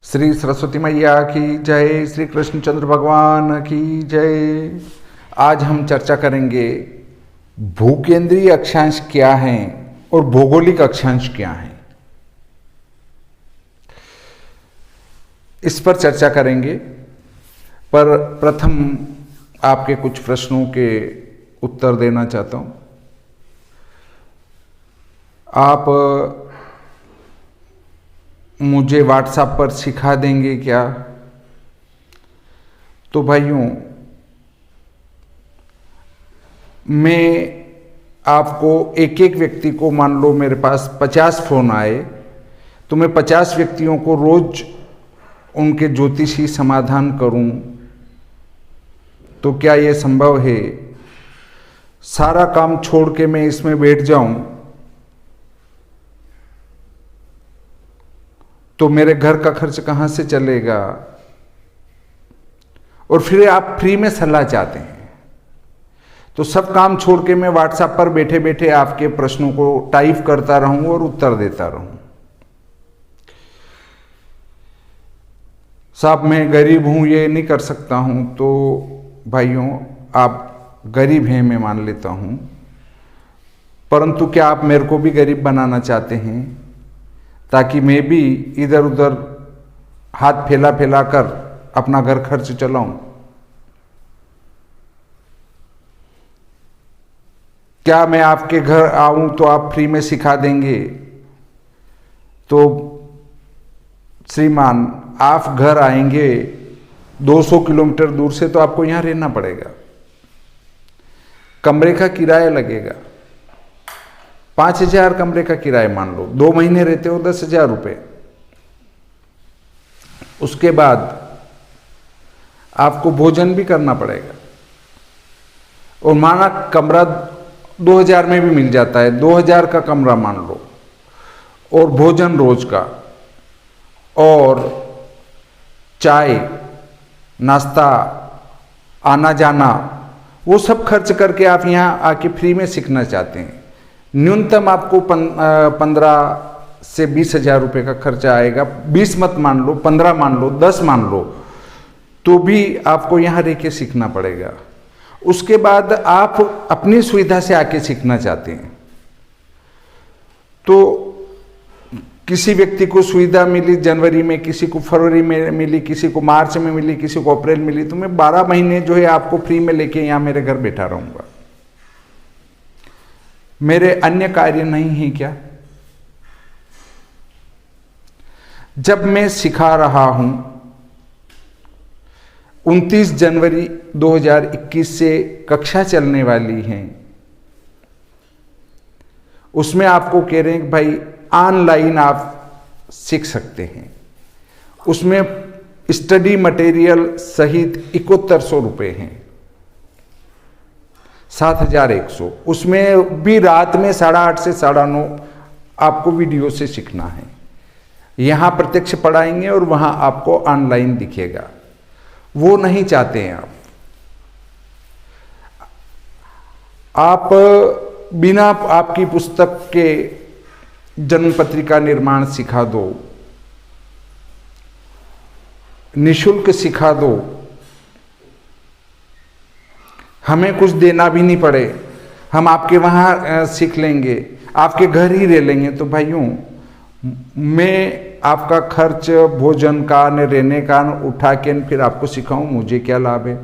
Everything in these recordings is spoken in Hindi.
श्री सरस्वती मैया की जय, श्री कृष्णचंद्र भगवान की जय। आज हम चर्चा करेंगे भूकेंद्रीय अक्षांश क्या हैं और भौगोलिक अक्षांश क्या हैं, इस पर चर्चा करेंगे। पर प्रथम आपके कुछ प्रश्नों के उत्तर देना चाहता हूं। आप मुझे व्हाट्सएप पर सिखा देंगे क्या? तो भाइयों, मैं आपको एक एक व्यक्ति को, मान लो मेरे पास 50 फोन आए तो मैं 50 व्यक्तियों को रोज उनके ज्योतिषी समाधान करूं, तो क्या यह संभव है? सारा काम छोड़ के मैं इसमें बैठ जाऊं तो मेरे घर का खर्च कहां से चलेगा? और फिर आप फ्री में सलाह चाहते हैं, तो सब काम छोड़ के मैं व्हाट्सएप पर बैठे बैठे आपके प्रश्नों को टाइप करता रहूं और उत्तर देता रहूं। साहब मैं गरीब हूं, ये नहीं कर सकता हूं। तो भाइयों, आप गरीब हैं, मैं मान लेता हूं, परंतु क्या आप मेरे को भी गरीब बनाना चाहते हैं ताकि मैं भी इधर उधर हाथ फैला फैला कर अपना घर खर्च चलाऊं? क्या मैं आपके घर आऊं तो आप फ्री में सिखा देंगे? तो श्रीमान, आप घर आएंगे 200 किलोमीटर दूर से, तो आपको यहां रहना पड़ेगा, कमरे का किराया लगेगा 5,000 कमरे का किराया मान लो, 2 महीने रहते हो 10,000 रुपये। उसके बाद आपको भोजन भी करना पड़ेगा, और माना कमरा 2,000 में भी मिल जाता है, 2,000 का कमरा मान लो, और भोजन रोज का, और चाय नाश्ता आना जाना, वो सब खर्च करके आप यहाँ आके फ्री में सीखना चाहते हैं। न्यूनतम आपको 15 से 20,000 रुपये का खर्चा आएगा। 20 मत मान लो, 15 मान लो, 10 मान लो, तो भी आपको यहाँ रह के सीखना पड़ेगा। उसके बाद आप अपनी सुविधा से आके सीखना चाहते हैं, तो किसी व्यक्ति को सुविधा मिली जनवरी में, किसी को फरवरी में मिली, किसी को मार्च में मिली, किसी को अप्रैल मिली, तो मैं 12 महीने जो है आपको फ्री में लेके यहाँ मेरे घर बैठा रहूँगा। मेरे अन्य कार्य नहीं है क्या? जब मैं सिखा रहा हूं, 29 जनवरी 2021 से कक्षा चलने वाली हैं, उसमें आपको कह रहे हैं कि भाई ऑनलाइन आप सीख सकते हैं। उसमें स्टडी मटेरियल सहित 7100 रुपये हैं, 7,100। उसमें भी रात में 8:30 से 9:30 आपको वीडियो से सीखना है। यहाँ प्रत्यक्ष पढ़ाएंगे और वहाँ आपको ऑनलाइन दिखेगा। वो नहीं चाहते हैं आप बिना आपकी पुस्तक के जन्म पत्रिका निर्माण सिखा दो, निःशुल्क सिखा दो, हमें कुछ देना भी नहीं पड़े, हम आपके वहाँ सीख लेंगे, आपके घर ही रह लेंगे। तो भाइयों, मैं आपका खर्च भोजन का न रहने का न उठा के फिर आपको सिखाऊं, मुझे क्या लाभ है?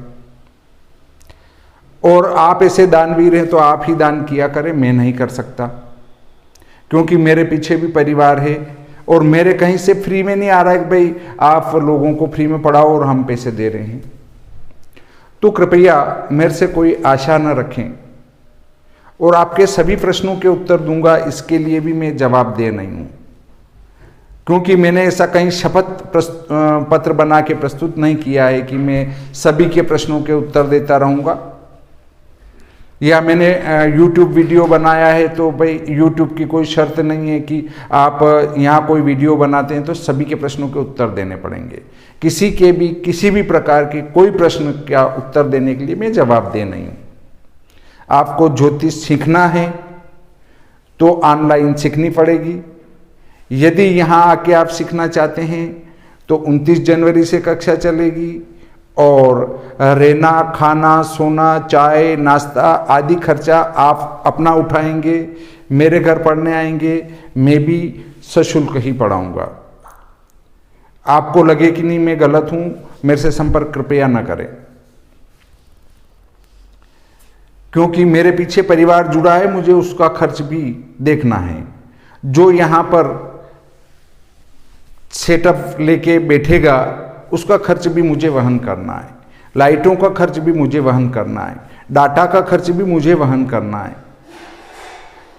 और आप ऐसे दानवीर हैं तो आप ही दान किया करें, मैं नहीं कर सकता, क्योंकि मेरे पीछे भी परिवार है, और मेरे कहीं से फ्री में नहीं आ रहा है कि भाई आप लोगों को फ्री में पढ़ाओ और हम पैसे दे रहे हैं। तो कृपया मेरे से कोई आशा न रखें, और आपके सभी प्रश्नों के उत्तर दूंगा, इसके लिए भी मैं जवाब दे नहीं हूं, क्योंकि मैंने ऐसा कहीं शपथ पत्र बना के प्रस्तुत नहीं किया है कि मैं सभी के प्रश्नों के उत्तर देता रहूंगा, या मैंने YouTube वीडियो बनाया है तो भाई YouTube की कोई शर्त नहीं है कि आप यहाँ कोई वीडियो बनाते हैं तो सभी के प्रश्नों के उत्तर देने पड़ेंगे। किसी के भी किसी भी प्रकार के कोई प्रश्न का उत्तर देने के लिए मैं जवाब दे नहीं हूँ। आपको ज्योतिष सीखना है तो ऑनलाइन सीखनी पड़ेगी। यदि यहाँ आके आप सीखना चाहते हैं तो 29 जनवरी से कक्षा चलेगी और रहना, खाना, सोना, चाय, नाश्ता आदि खर्चा आप अपना उठाएंगे, मेरे घर पढ़ने आएंगे, मैं भी सशुल्क ही पढ़ाऊंगा। आपको लगे कि नहीं मैं गलत हूं, मेरे से संपर्क कृपया न करें, क्योंकि मेरे पीछे परिवार जुड़ा है, मुझे उसका खर्च भी देखना है। जो यहां पर सेटअप लेके बैठेगा उसका खर्च भी मुझे वहन करना है, लाइटों का खर्च भी मुझे वहन करना है, डाटा का खर्च भी मुझे वहन करना है।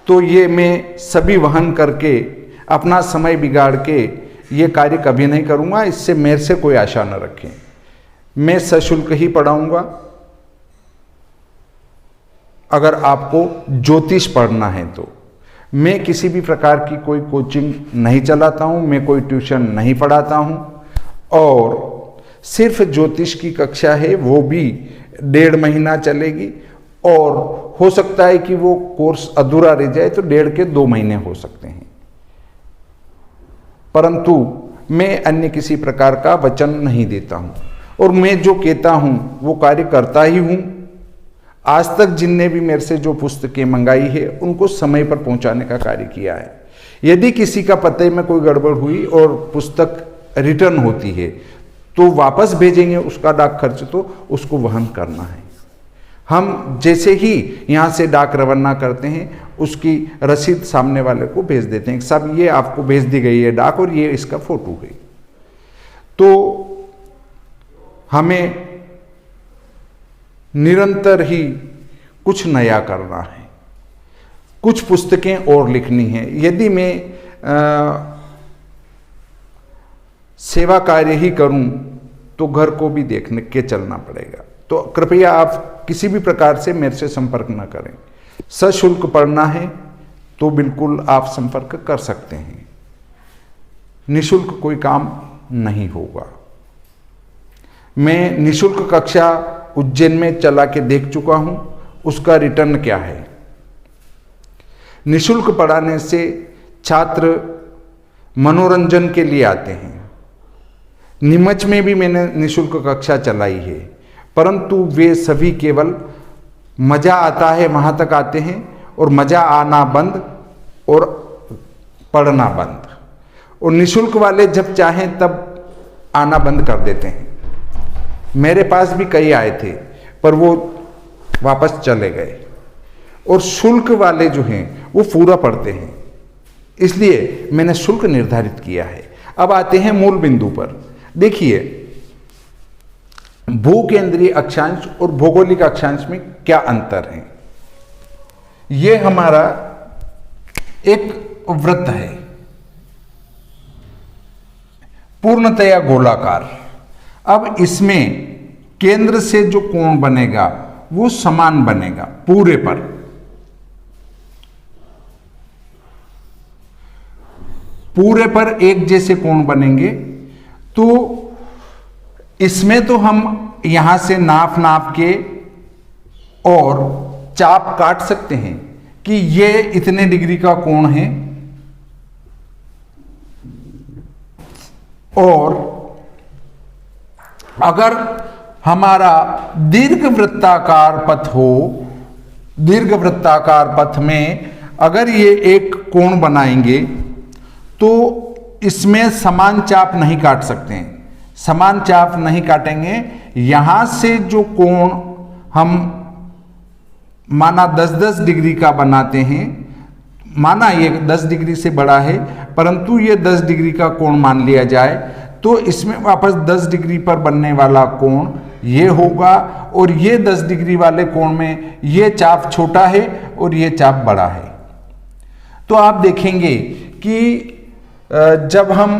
तो ये मैं सभी वहन करके अपना समय बिगाड़ के ये कार्य कभी नहीं करूँगा। इससे मेरे से कोई आशा न रखें, मैं सशुल्क ही पढ़ाऊँगा। अगर आपको ज्योतिष पढ़ना है तो मैं किसी भी प्रकार की कोई कोचिंग नहीं चलाता हूँ, मैं कोई ट्यूशन नहीं पढ़ाता हूँ, और सिर्फ ज्योतिष की कक्षा है, वो भी 1.5 महीना चलेगी, और हो सकता है कि वो कोर्स अधूरा रह जाए तो 1.5 के 2 महीने हो सकते हैं। परंतु मैं अन्य किसी प्रकार का वचन नहीं देता हूँ, और मैं जो कहता हूँ वो कार्य करता ही हूँ। आज तक जिनने भी मेरे से जो पुस्तकें मंगाई है उनको समय पर पहुंचाने का कार्य किया है। यदि किसी का पते में कोई गड़बड़ हुई और पुस्तक रिटर्न होती है तो वापस भेजेंगे, उसका डाक खर्च तो उसको वहन करना है। हम जैसे ही यहाँ से डाक रवाना करते हैं उसकी रसीद सामने वाले को भेज देते हैं, सब ये आपको भेज दी गई है डाक और ये इसका फोटो है। तो हमें निरंतर ही कुछ नया करना है, कुछ पुस्तकें और लिखनी है। यदि मैं सेवा कार्य ही करूं तो घर को भी देखने के चलना पड़ेगा। तो कृपया आप किसी भी प्रकार से मेरे से संपर्क न करें। सशुल्क पढ़ना है तो बिल्कुल आप संपर्क कर सकते हैं, निशुल्क कोई काम नहीं होगा। मैं निशुल्क कक्षा उज्जैन में चला के देख चुका हूं, उसका रिटर्न क्या है। निशुल्क पढ़ाने से छात्र मनोरंजन के लिए आते हैं। नीमच में भी मैंने निशुल्क कक्षा चलाई है, परंतु वे सभी केवल मज़ा आता है वहाँ तक आते हैं और मज़ा आना बंद और पढ़ना बंद, और निशुल्क वाले जब चाहें तब आना बंद कर देते हैं। मेरे पास भी कई आए थे पर वो वापस चले गए, और शुल्क वाले जो हैं वो पूरा पढ़ते हैं, इसलिए मैंने शुल्क निर्धारित किया है। अब आते हैं मूल बिंदु पर। देखिए, भू केंद्रीय अक्षांश और भौगोलिक अक्षांश में क्या अंतर है। ये हमारा एक वृत्त है, पूर्णतया गोलाकार। अब इसमें केंद्र से जो कोण बनेगा वो समान बनेगा पूरे पर। पूरे पर एक जैसे कोण बनेंगे, तो इसमें तो हम यहां से नाप के और चाप काट सकते हैं कि ये इतने डिग्री का कोण है, और अगर हमारा दीर्घवृत्ताकार पथ हो, दीर्घवृत्ताकार पथ में अगर ये एक कोण बनाएंगे तो इसमें समान चाप नहीं काट सकते हैं। समान चाप नहीं काटेंगे। यहां से जो कोण हम माना 10-10 डिग्री का बनाते हैं, माना ये 10 डिग्री से बड़ा है परंतु ये 10 डिग्री का कोण मान लिया जाए, तो इसमें वापस 10 डिग्री पर बनने वाला कोण ये होगा, और ये 10 डिग्री वाले कोण में ये चाप छोटा है और ये चाप बड़ा है। तो आप देखेंगे कि जब हम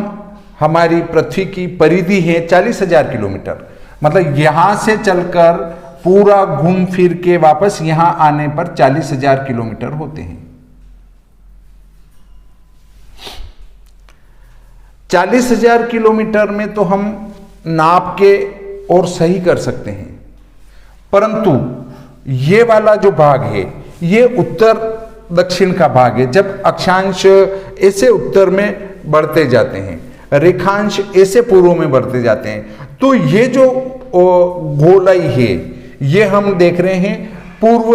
हमारी पृथ्वी की परिधि है 40,000 किलोमीटर, मतलब यहां से चलकर पूरा घूम फिर के वापस यहां आने पर 40,000 किलोमीटर होते हैं। 40,000 किलोमीटर में तो हम नाप के और सही कर सकते हैं, परंतु ये वाला जो भाग है ये उत्तर दक्षिण का भाग है। जब अक्षांश ऐसे उत्तर में बढ़ते जाते हैं, रेखांश ऐसे पूर्व में बढ़ते जाते हैं। तो ये जो गोलाई है ये हम देख रहे हैं पूर्व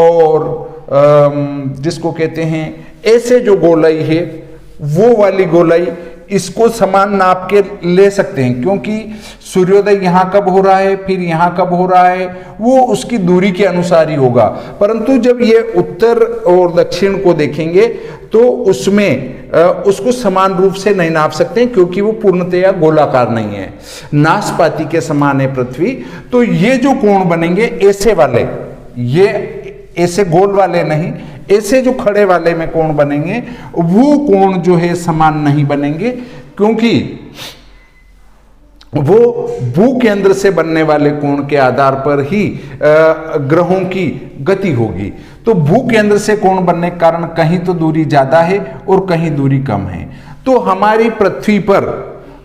और जिसको कहते हैं ऐसे जो गोलाई है वो वाली गोलाई, इसको समान नाप के ले सकते हैं, क्योंकि सूर्योदय यहाँ कब हो रहा है फिर यहाँ कब हो रहा है वो उसकी दूरी के अनुसार ही होगा। परंतु जब ये उत्तर और दक्षिण को देखेंगे तो उसमें उसको समान रूप से नहीं नाप सकते हैं, क्योंकि वो पूर्णतया गोलाकार नहीं है, नाशपाती के समान है पृथ्वी। तो ये जो कोण बनेंगे ऐसे वाले, ये ऐसे गोल वाले नहीं, ऐसे जो खड़े वाले में कोण बनेंगे वो कोण जो है समान नहीं बनेंगे, क्योंकि वो भूकेंद्र से बनने वाले कोण के आधार पर ही ग्रहों की गति होगी। तो भूकेंद्र से कोण बनने के कारण कहीं तो दूरी ज्यादा है और कहीं दूरी कम है। तो हमारी पृथ्वी पर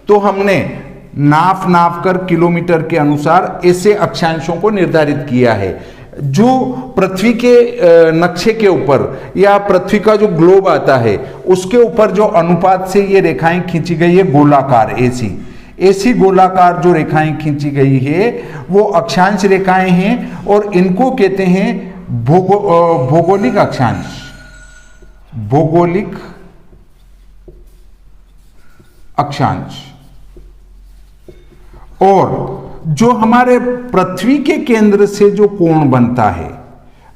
तो हमने नाप कर किलोमीटर के अनुसार ऐसे अक्षांशों को निर्धारित किया है। जो पृथ्वी के नक्शे के ऊपर या पृथ्वी का जो ग्लोब आता है उसके ऊपर जो अनुपात से ये रेखाएं खींची गई है गोलाकार, ऐसी गोलाकार जो रेखाएं खींची गई है वो अक्षांश रेखाएं हैं और इनको कहते हैं भौगोलिक अक्षांश, भौगोलिक अक्षांश। और जो हमारे पृथ्वी के केंद्र से जो कोण बनता है,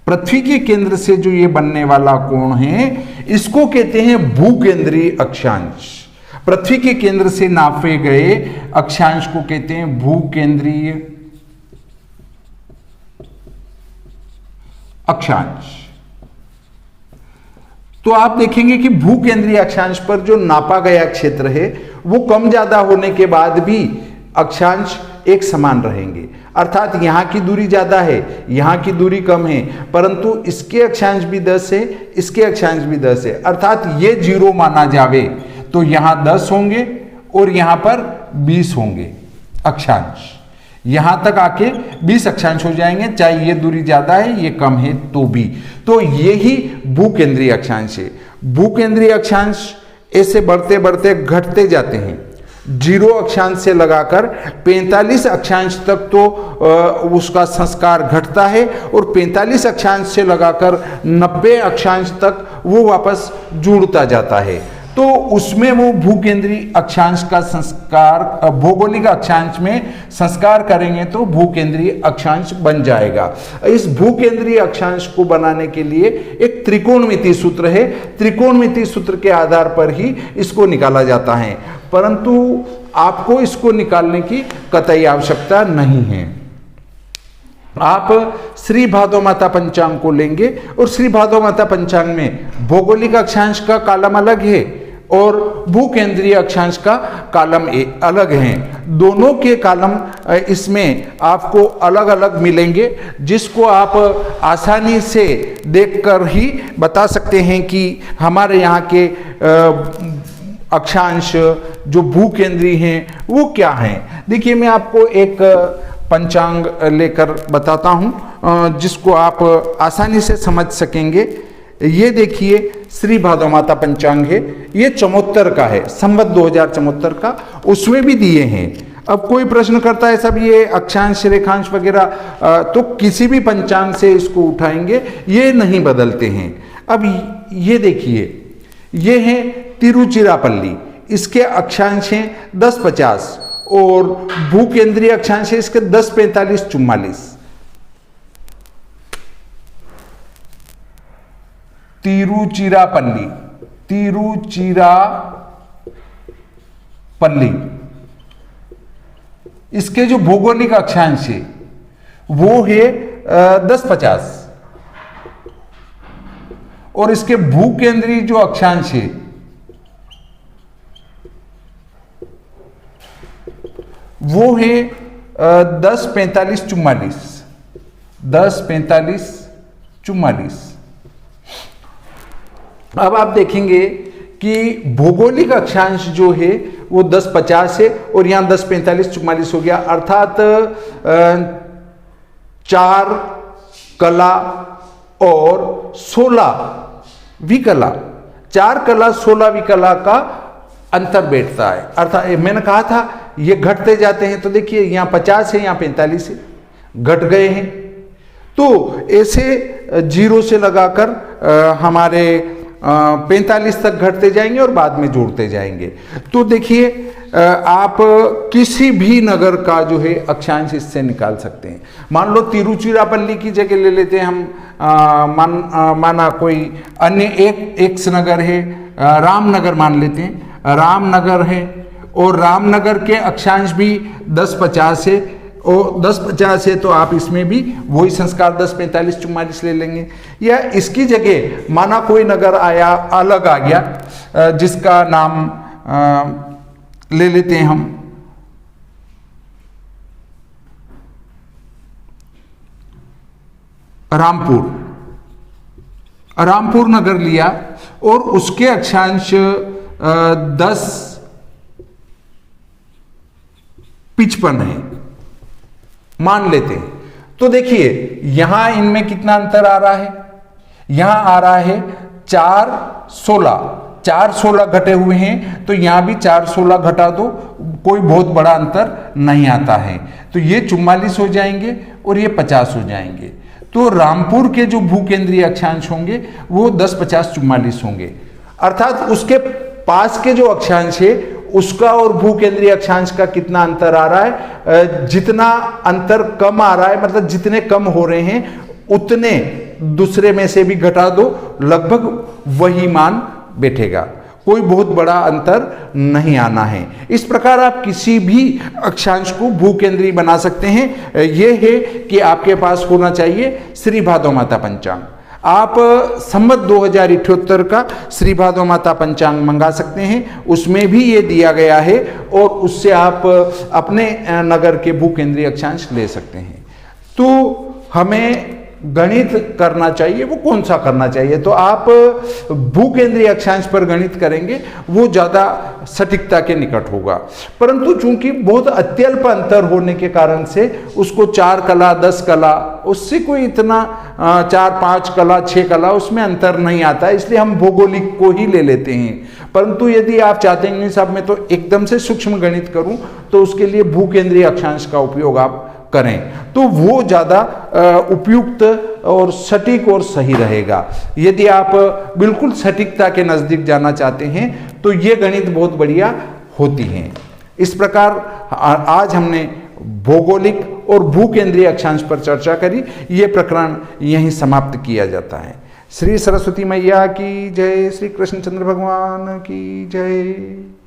पृथ्वी के केंद्र से जो ये बनने वाला कोण है इसको कहते हैं भूकेंद्रीय अक्षांश। पृथ्वी के केंद्र से नापे गए अक्षांश को कहते हैं भूकेंद्रीय अक्षांश। तो आप देखेंगे कि भूकेंद्रीय अक्षांश पर जो नापा गया क्षेत्र है वो कम ज्यादा होने के बाद भी अक्षांश एक समान रहेंगे, अर्थात यहां की दूरी ज्यादा है, यहां की दूरी कम है, परंतु इसके अक्षांश भी 10 है, इसके अक्षांश भी 10 है, अर्थात ये 0 माना जावे तो यहां 10 होंगे और यहां पर 20 होंगे अक्षांश, यहां तक आके 20 अक्षांश हो जाएंगे, चाहे ये दूरी ज्यादा है ये कम है तो भी। तो ये ही भूकेंद्रीय अक्षांश है। भूकेंद्रीय अक्षांश ऐसे बढ़ते बढ़ते घटते जाते हैं, 0 अक्षांश से लगाकर 45 अक्षांश तक तो उसका संस्कार घटता है और 45 अक्षांश से लगाकर 90 अक्षांश तक वो वापस जुड़ता जाता है। तो उसमें वो भूकेंद्रीय अक्षांश का संस्कार भौगोलिक अक्षांश में संस्कार करेंगे तो भूकेंद्रीय अक्षांश बन जाएगा। इस भूकेंद्रीय अक्षांश को बनाने के लिए एक त्रिकोणमितीय सूत्र है, त्रिकोणमितीय सूत्र के आधार पर ही इसको निकाला जाता है, परंतु आपको इसको निकालने की कतई आवश्यकता नहीं है। आप श्री भादो माता पंचांग को लेंगे और श्री भादो माता पंचांग में भौगोलिक अक्षांश का कॉलम अलग है और भूकेंद्रीय अक्षांश का कॉलम अलग है। दोनों के कॉलम इसमें आपको अलग अलग मिलेंगे, जिसको आप आसानी से देखकर ही बता सकते हैं कि हमारे यहाँ के अक्षांश जो भूकेंद्रीय हैं वो क्या हैं। देखिए मैं आपको एक पंचांग लेकर बताता हूं जिसको आप आसानी से समझ सकेंगे। ये देखिए श्री भादो माता पंचांग है, ये चमोत्तर का है, संवत 2074 का, उसमें भी दिए हैं। अब कोई प्रश्न करता है सब ये अक्षांश रेखांश वगैरह, तो किसी भी पंचांग से इसको उठाएंगे, ये नहीं बदलते हैं। अब ये देखिए ये है तिरुचिरापल्ली, इसके अक्षांश हैं 10-50 और भूकेंद्रीय अक्षांश है इसके 10-45-44। तिरुचिरापल्ली, तिरुचिरापल्ली, इसके जो भौगोलिक अक्षांश है वो है 10-50 और इसके भूकेंद्रीय जो अक्षांश है वो है 10-45-44, 10-45-44। अब आप देखेंगे कि भौगोलिक अक्षांश जो है वो 10-50 है और यहां 10-45-44 हो गया, अर्थात 4 कला और 16 विकला, 4 कला 16 विकला का अंतर बैठता है। अर्थात मैंने कहा था ये घटते जाते हैं, तो देखिए यहाँ 50 है, यहाँ 45 है, घट गए हैं। तो ऐसे 0 से लगाकर हमारे 45 तक घटते जाएंगे और बाद में जोड़ते जाएंगे। तो देखिए आप किसी भी नगर का जो है अक्षांश इससे निकाल सकते हैं। मान लो तिरुचिरापल्ली की जगह ले लेते हैं हम, माना कोई अन्य एक नगर है, रामनगर मान लेते हैं, रामनगर है और रामनगर के अक्षांश भी 10-50 है और 10-50 है, तो आप इसमें भी वही संस्कार 10-45-44 ले लेंगे। या इसकी जगह माना कोई नगर आया अलग आ गया, जिसका नाम ले लेते हैं हम रामपुर नगर लिया और उसके अक्षांश 10-55 है मान लेते हैं। तो देखिए यहां इनमें कितना अंतर आ रहा है, यहां आ रहा है 4-16 घटे हुए हैं, तो यहां भी 4-16 घटा दो, कोई बहुत बड़ा अंतर नहीं आता है। तो ये 44 हो जाएंगे और ये 50 हो जाएंगे। तो रामपुर के जो भूकेंद्रीय अक्षांश होंगे वो 10-50-44 होंगे। अर्थात उसके पास के जो अक्षांश है उसका और भूकेंद्रीय अक्षांश का कितना अंतर आ रहा है, जितना अंतर कम आ रहा है, मतलब जितने कम हो रहे हैं उतने दूसरे में से भी घटा दो, लगभग वही मान बैठेगा, कोई बहुत बड़ा अंतर नहीं आना है। इस प्रकार आप किसी भी अक्षांश को भूकेंद्रीय बना सकते हैं। यह है कि आपके पास होना चाहिए श्री भादो माता पंचांग। आप संवत 2078 का श्री भादो माता पंचांग मंगा सकते हैं, उसमें भी ये दिया गया है और उससे आप अपने नगर के भूकेंद्रीय अक्षांश ले सकते हैं। तो हमें गणित करना चाहिए, वो कौन सा करना चाहिए, तो आप भूकेंद्रीय अक्षांश पर गणित करेंगे, वो ज़्यादा सटीकता के निकट होगा। परंतु चूंकि बहुत अत्यल्प अंतर होने के कारण से उसको 4 कला 10 कला, उससे कोई इतना 4-5 कला 6 कला उसमें अंतर नहीं आता है, इसलिए हम भौगोलिक को ही ले लेते हैं। परंतु यदि आप चाहते हैं साहब मैं तो एकदम से सूक्ष्म गणित करूं, तो उसके लिए भूकेंद्रीय अक्षांश का उपयोग आप करें, तो वो ज़्यादा उपयुक्त और सटीक और सही रहेगा। यदि आप बिल्कुल सटीकता के नज़दीक जाना चाहते हैं तो ये गणित बहुत बढ़िया होती हैं। इस प्रकार आज हमने भौगोलिक और भूकेंद्रीय अक्षांश पर चर्चा करी। ये प्रकरण यहीं समाप्त किया जाता है। श्री सरस्वती मैया की जय, श्री कृष्णचंद्र भगवान की जय।